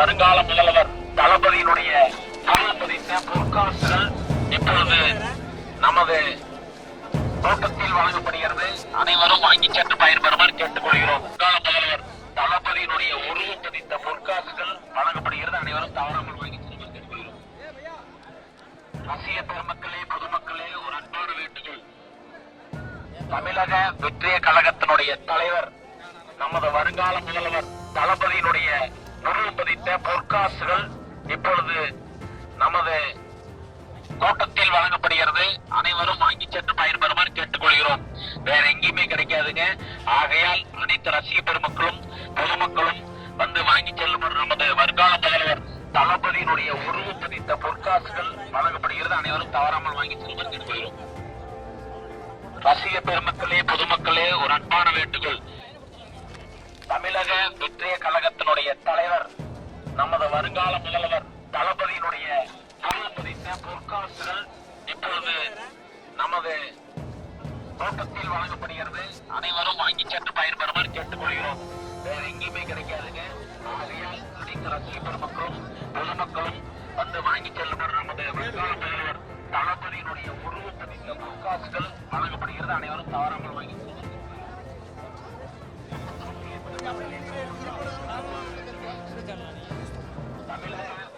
வருங்கால முதல்வர் தளபதியினுடைய பதித்த பொற்காசுகள் இப்பொழுது நமது தோட்டத்தில் வழங்கப்படுகிறது. அனைவரும் வாங்கி சென்று பயன்பெறுமாறு கேட்டுக் கொள்கிறோம். வருங்கால முதல்வர் தளபதியினுடைய உருவம் பதித்த பொற்காசுகள் வழங்கப்படுகிறது. அனைவரும் தவறாமல் வாங்கி சென்று கேட்டுக்கொள்கிறோம். ரசிக பெருமக்களே, பொதுமக்களே, ஒரு அன்பான வேண்டுகோள். தமிழக வெற்றிய கழகத்தினுடைய தலைவர் நமது வருங்கால முதல்வர் தளபதியினுடைய உருவம் பதித்த பொற்காசுகள் இப்பொழுது நமது தோட்டத்தில் வழங்கப்படுகிறது. அனைவரும் வாங்கி சென்று பயன்பெறுமாறு கேட்டுக்கொள்கிறோம். வேற எங்கேயுமே கிடைக்காதுங்க. ஆகையால் அனைத்து ரசிக பெருமக்களும் பொதுமக்களும் வந்து வாங்கி செல்லுமாறு நமது வருங்கால முதல்வர் தளபதியினுடைய உருவம் பதித்த பொற்காசுகள் வழங்கப்படுகிறது. அனைவரும் தவறாமல் வாங்கி செல்லுமாறு கேட்டுக்கொள்கிறோம். ரசிக பெருமக்களே, பொதுமக்களே, ஒரு அன்பான வேண்டுகோள். தமிழக வெற்றிய கழகத்தினுடைய தலைவர் நமது வருங்கால முதல்வர் தளபதியினுடைய உருவம் பதித்த பொற்காசுகள் இப்பொழுது நமது தோட்டத்தில் வழங்கப்படுகிறது. அனைவரும் வாங்கி சென்று பயன்பெறுமாறு கேட்டுக்கொள்கிறோம். வேற எங்கேயுமே கிடைக்காதுங்க. ஆகையால் அனைத்து ரசிக பெருமக்களும் பொதுமக்களும் வந்து வாங்கி செல்லுமாறு நமது வருங்கால முதல்வர் தளபதியினுடைய உருவம் பதித்த பொற்காசுகள் வழங்கப்படுகிறது. அனைவரும் தவறாமல் வாங்கி செல்லுங்கள்.